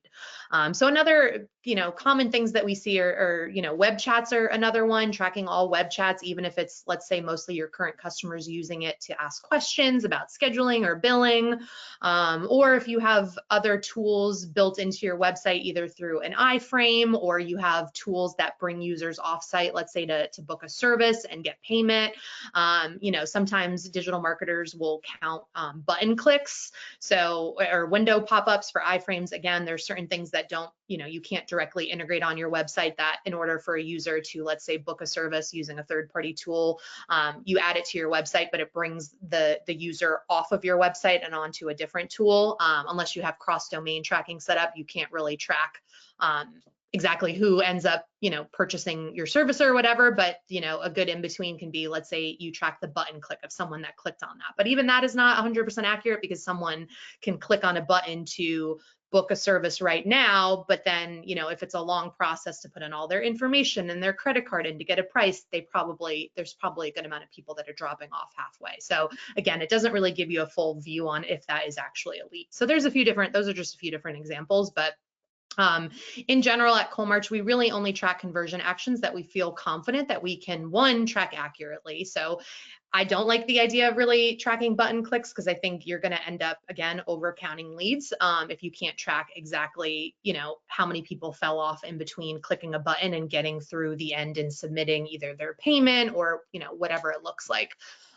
So another, common things that we see are, web chats are another one, tracking all web chats, even if it's, let's say, mostly your current customers using it to ask questions about scheduling or billing, or if you have other tools built into your website, either through an iframe, or you have tools that bring users offsite, let's say to book a service and get payment. Sometimes digital marketers will count button clicks, or window pop-ups for iframes. Again, there's certain things that don't, you can't directly integrate on your website, that in order for a user to, let's say, book a service using a third-party tool, you add it to your website, but it brings the user off of your website and onto a different tool. Unless you have cross-domain tracking set up, you can't really track exactly who ends up, purchasing your service or whatever. But, a good in-between can be, let's say you track the button click of someone that clicked on that. But even that is not 100% accurate, because someone can click on a button to book a service right now, but then, if it's a long process to put in all their information and their credit card in to get a price, there's probably a good amount of people that are dropping off halfway. So again, it doesn't really give you a full view on if that is actually a lead. So those are just a few different examples, but in general, at Coalmarch, we really only track conversion actions that we feel confident that we can, one, track accurately. So I don't like the idea of really tracking button clicks, because I think you're going to end up, again, over counting leads if you can't track exactly, how many people fell off in between clicking a button and getting through the end and submitting either their payment or, whatever it looks like.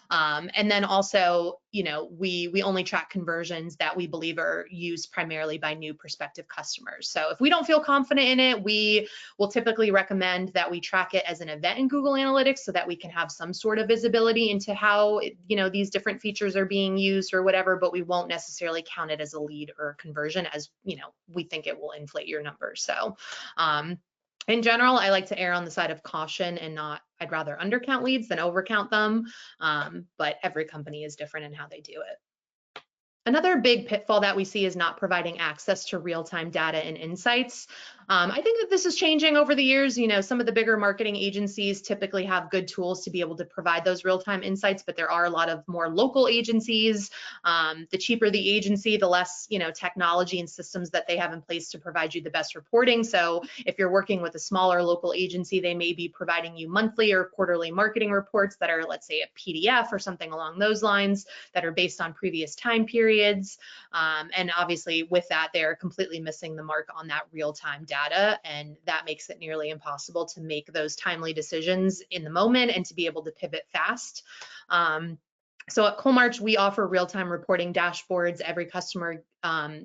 And then also, we only track conversions that we believe are used primarily by new prospective customers. So if we don't feel confident in it, we will typically recommend that we track it as an event in Google Analytics, so that we can have some sort of visibility into how, these different features are being used or whatever, but we won't necessarily count it as a lead or a conversion, as, we think it will inflate your numbers. So, in general, I like to err on the side of caution and I'd rather undercount leads than overcount them, but every company is different in how they do it. Another big pitfall that we see is not providing access to real-time data and insights. I think that this is changing over the years. Some of the bigger marketing agencies typically have good tools to be able to provide those real-time insights, but there are a lot of more local agencies. The cheaper the agency, the less, technology and systems that they have in place to provide you the best reporting. So if you're working with a smaller local agency, they may be providing you monthly or quarterly marketing reports that are, let's say, a PDF or something along those lines, that are based on previous time periods. And obviously with that, they're completely missing the mark on that real-time data, and that makes it nearly impossible to make those timely decisions in the moment and to be able to pivot fast. So at Coalmarch, we offer real-time reporting dashboards. Every customer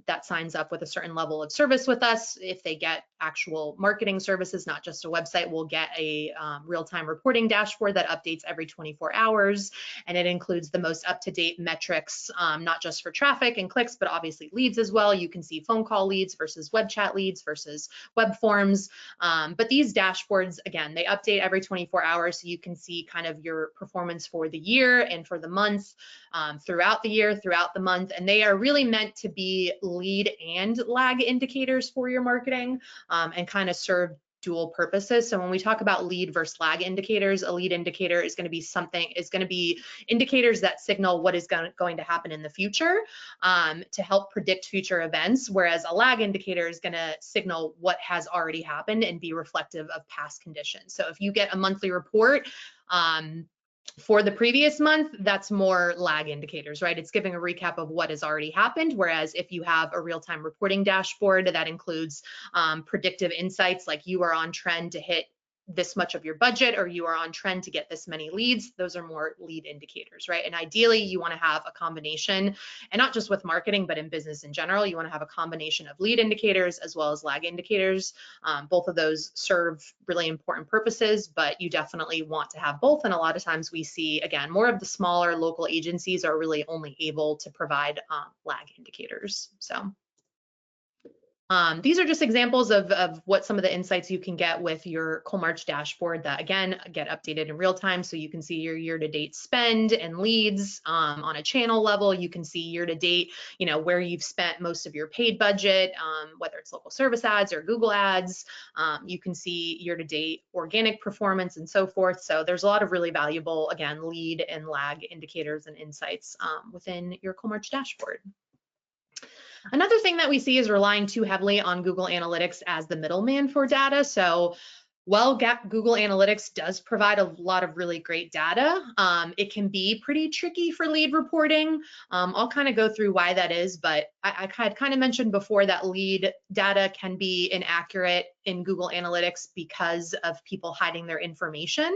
that signs up with a certain level of service with us, if they get actual marketing services, not just a website, will get a real-time reporting dashboard that updates every 24 hours. And it includes the most up-to-date metrics, not just for traffic and clicks, but obviously leads as well. You can see phone call leads versus web chat leads versus web forms. But these dashboards, again, they update every 24 hours, so you can see kind of your performance for the year and for the month, throughout the year, throughout the month. And they are really meant to be lead and lag indicators for your marketing, and kind of serve dual purposes. So when we talk about lead versus lag indicators, a lead indicator is going to be indicators that signal what is going to happen in the future to help predict future events, whereas a lag indicator is going to signal what has already happened and be reflective of past conditions. So if you get a monthly report, for the previous month, that's more lag indicators, right? It's giving a recap of what has already happened. Whereas if you have a real-time reporting dashboard that includes predictive insights, like you are on trend to hit this much of your budget, or you are on trend to get this many leads, those are more lead indicators, right? And ideally you want to have a combination, and not just with marketing, but in business in general, you want to have a combination of lead indicators as well as lag indicators. Both of those serve really important purposes, but you definitely want to have both. And a lot of times we see, again, more of the smaller local agencies are really only able to provide lag indicators. So these are just examples of what some of the insights you can get with your Coalmarch dashboard that, again, get updated in real time. So you can see your year-to-date spend and leads on a channel level. You can see year-to-date, where you've spent most of your paid budget, whether it's local service ads or Google ads. You can see year-to-date organic performance and so forth. So there's a lot of really valuable, again, lead and lag indicators and insights within your Coalmarch dashboard. Another thing that we see is relying too heavily on Google Analytics as the middleman for data. So while Google Analytics does provide a lot of really great data, it can be pretty tricky for lead reporting. I'll kind of go through why that is, but I had kind of mentioned before that lead data can be inaccurate in Google Analytics because of people hiding their information.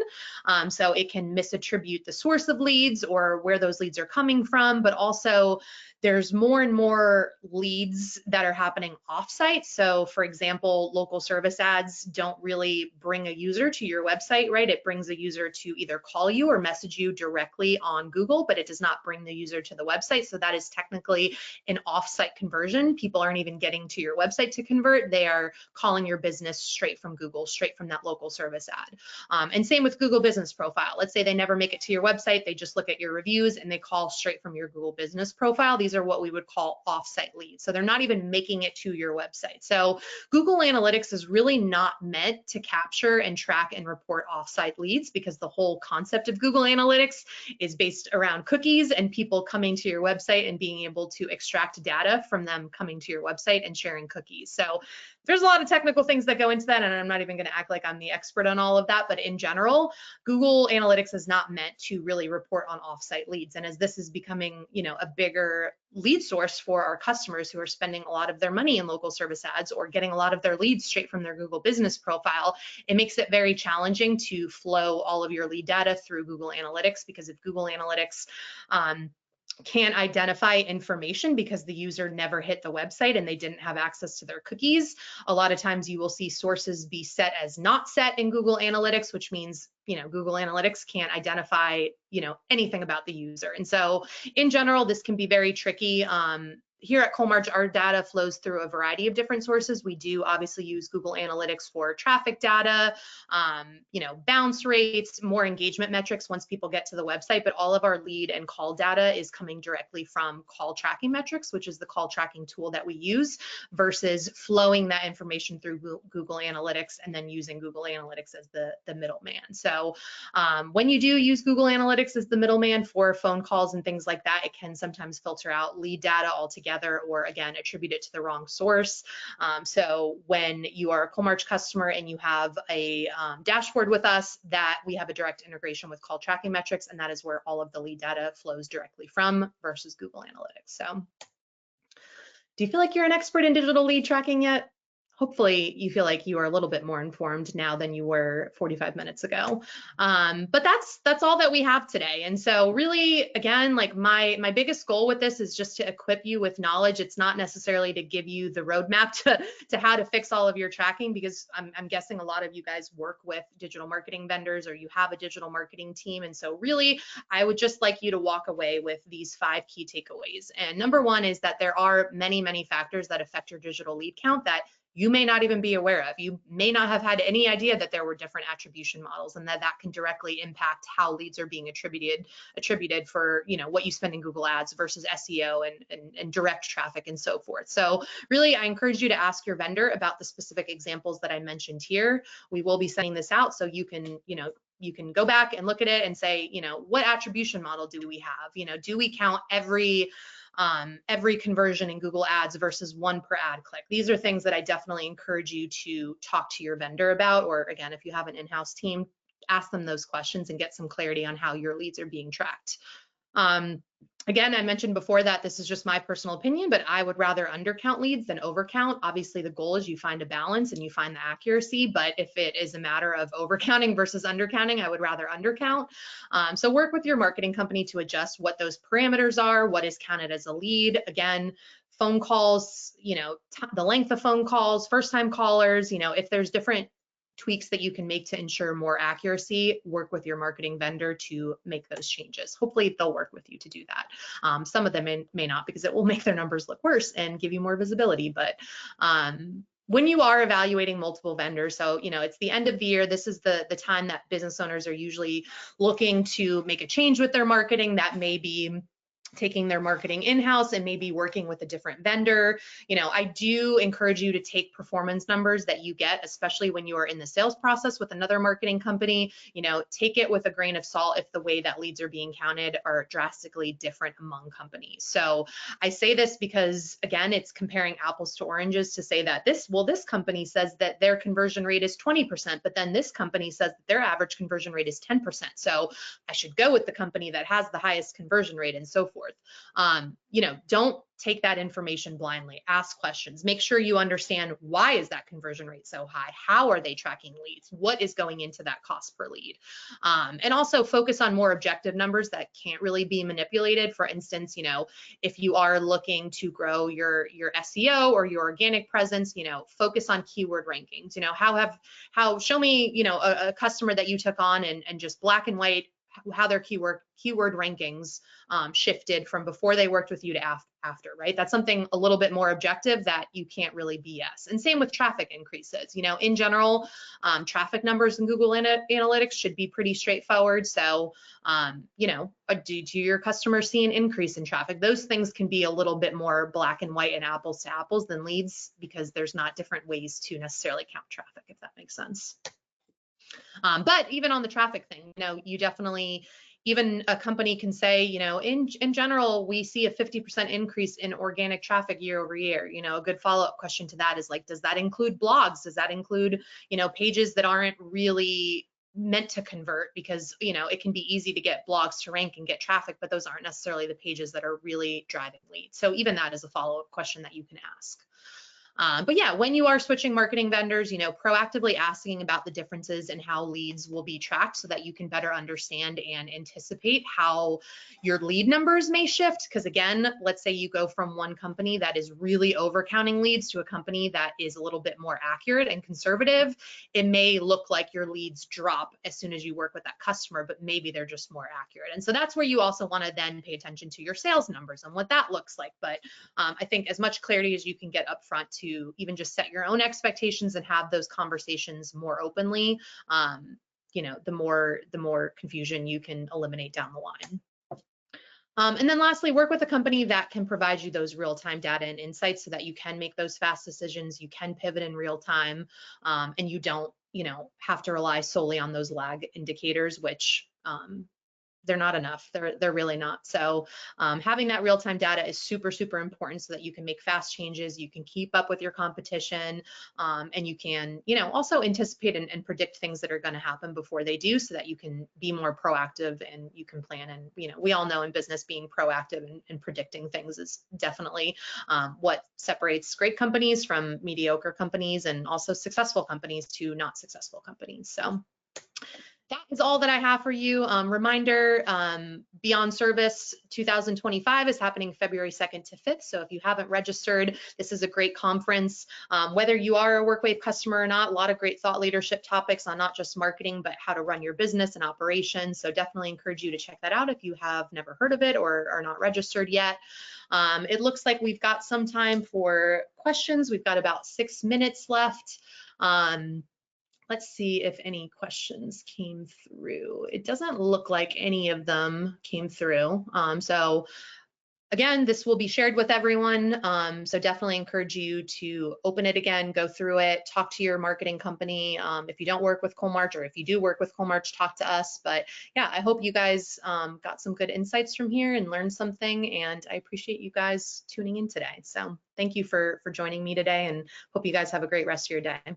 So it can misattribute the source of leads or where those leads are coming from, but also there's more and more leads that are happening offsite. So for example, local service ads don't really bring a user to your website, right? It brings a user to either call you or message you directly on Google, but it does not bring the user to the website. So that is technically an offsite conversion. People aren't even getting to your website to convert. They are calling your business straight from Google, straight from that local service ad. And same with Google Business Profile. Let's say they never make it to your website. They just look at your reviews and they call straight from your Google Business Profile. These are what we would call offsite leads. So they're not even making it to your website. So Google Analytics is really not meant to capture and track and report offsite leads, because the whole concept of Google Analytics is based around cookies and people coming to your website and being able to extract data from them coming to your website and sharing cookies. So there's a lot of technical things that go into that, and I'm not even going to act like I'm the expert on all of that, but in general, Google Analytics is not meant to really report on offsite leads. And as this is becoming, a bigger lead source for our customers who are spending a lot of their money in local service ads or getting a lot of their leads straight from their Google Business Profile, it makes it very challenging to flow all of your lead data through Google Analytics, because if Google Analytics can't identify information because the user never hit the website and they didn't have access to their cookies, a lot of times you will see sources be set as not set in Google Analytics, which means Google Analytics can't identify anything about the user. And so in general, this can be very tricky. Here at Coalmarch, our data flows through a variety of different sources. We do obviously use Google Analytics for traffic data, bounce rates, more engagement metrics once people get to the website, but all of our lead and call data is coming directly from call tracking metrics, which is the call tracking tool that we use, versus flowing that information through Google Analytics and then using Google Analytics as the middleman. So when you do use Google Analytics as the middleman for phone calls and things like that, it can sometimes filter out lead data altogether, or again, attribute it to the wrong source. So when you are a Coalmarch customer and you have a dashboard with us, that we have a direct integration with call tracking metrics, and that is where all of the lead data flows directly from versus Google Analytics. So do you feel like you're an expert in digital lead tracking yet? Hopefully you feel like you are a little bit more informed now than you were 45 minutes ago. But that's all that we have today. And so really, again, like my biggest goal with this is just to equip you with knowledge. It's not necessarily to give you the roadmap to how to fix all of your tracking, because I'm guessing a lot of you guys work with digital marketing vendors, or you have a digital marketing team. And so really, I would just like you to walk away with these 5 key takeaways. And number one is that there are many, many factors that affect your digital lead count that you may not even be aware of. You may not have had any idea that there were different attribution models, and that can directly impact how leads are being attributed for, you know, what you spend in Google Ads versus SEO and direct traffic and so forth. So really, I encourage you to ask your vendor about the specific examples that I mentioned here. We will be sending this out so you can, you know, you can go back and look at it and say, you know, what attribution model do we have? You know, do we count every conversion in Google Ads versus one per ad click? These are things that I definitely encourage you to talk to your vendor about, or again, if you have an in-house team, ask them those questions and get some clarity on how your leads are being tracked. Again, I mentioned before that this is just my personal opinion, but I would rather undercount leads than overcount. Obviously, the goal is you find a balance and you find the accuracy, but if it is a matter of overcounting versus undercounting, I would rather undercount. So work with your marketing company to adjust what those parameters are, what is counted as a lead. Again, phone calls, you know, the length of phone calls, first-time callers, you know, if there's different tweaks that you can make to ensure more accuracy, work with your marketing vendor to make those changes. Hopefully they'll work with you to do that. Some of them may not, because it will make their numbers look worse and give you more visibility. But when you are evaluating multiple vendors, so, you know, it's the end of the year, this is the time that business owners are usually looking to make a change with their marketing. That may be taking their marketing in-house and maybe working with a different vendor. You know, I do encourage you to take performance numbers that you get, especially when you are in the sales process with another marketing company. You know, take it with a grain of salt if the way that leads are being counted are drastically different among companies. So I say this because, again, it's comparing apples to oranges to say that this company says that their conversion rate is 20%, but then this company says that their average conversion rate is 10%. So I should go with the company that has the highest conversion rate and so forth. You know, don't take that information blindly. Ask questions. Make sure you understand, why is that conversion rate so high? How are they tracking leads? What is going into that cost per lead? And also focus on more objective numbers that can't really be manipulated. For instance, you know, if you are looking to grow your SEO or your organic presence, you know, focus on keyword rankings. You know, show me, you know, a customer that you took on and just black and white how their keyword rankings shifted from before they worked with you to after, right? That's something a little bit more objective that you can't really BS. And same with traffic increases. You know, in general, traffic numbers in Google Analytics should be pretty straightforward. So, you know, do your customers see an increase in traffic? Those things can be a little bit more black and white and apples to apples than leads, because there's not different ways to necessarily count traffic, if that makes sense. But even on the traffic thing, you know, you definitely, even a company can say, you know, in general, we see a 50% increase in organic traffic year over year. You know, a good follow-up question to that is like, does that include blogs? Does that include, you know, pages that aren't really meant to convert? Because, you know, it can be easy to get blogs to rank and get traffic, but those aren't necessarily the pages that are really driving leads. So even that is a follow-up question that you can ask. But yeah, when you are switching marketing vendors, you know, proactively asking about the differences in how leads will be tracked so that you can better understand and anticipate how your lead numbers may shift. Because again, let's say you go from one company that is really overcounting leads to a company that is a little bit more accurate and conservative. It may look like your leads drop as soon as you work with that customer, but maybe they're just more accurate. And so that's where you also want to then pay attention to your sales numbers and what that looks like. But I think as much clarity as you can get upfront to even just set your own expectations and have those conversations more openly, you know, the more confusion you can eliminate down the line. And then lastly, work with a company that can provide you those real-time data and insights so that you can make those fast decisions, you can pivot in real time, and you don't, you know, have to rely solely on those lag indicators, which they're not enough. They're really not. So having that real-time data is super, super important so that you can make fast changes, you can keep up with your competition, and you can, you know, also anticipate and predict things that are going to happen before they do, so that you can be more proactive and you can plan. And, you know, we all know in business being proactive and predicting things is definitely what separates great companies from mediocre companies, and also successful companies to not successful companies. So That is all that I have for you. Reminder, Beyond Service 2025 is happening February 2nd to 5th. So if you haven't registered, this is a great conference. Whether you are a WorkWave customer or not, a lot of great thought leadership topics on not just marketing, but how to run your business and operations. So definitely encourage you to check that out if you have never heard of it or are not registered yet. It looks like we've got some time for questions. We've got about 6 minutes left. Let's see if any questions came through. It doesn't look like any of them came through. So again, this will be shared with everyone. So definitely encourage you to open it again, go through it, talk to your marketing company. If you don't work with Coalmarch, or if you do work with Coalmarch, talk to us. But yeah, I hope you guys got some good insights from here and learned something. And I appreciate you guys tuning in today. So thank you for joining me today, and hope you guys have a great rest of your day.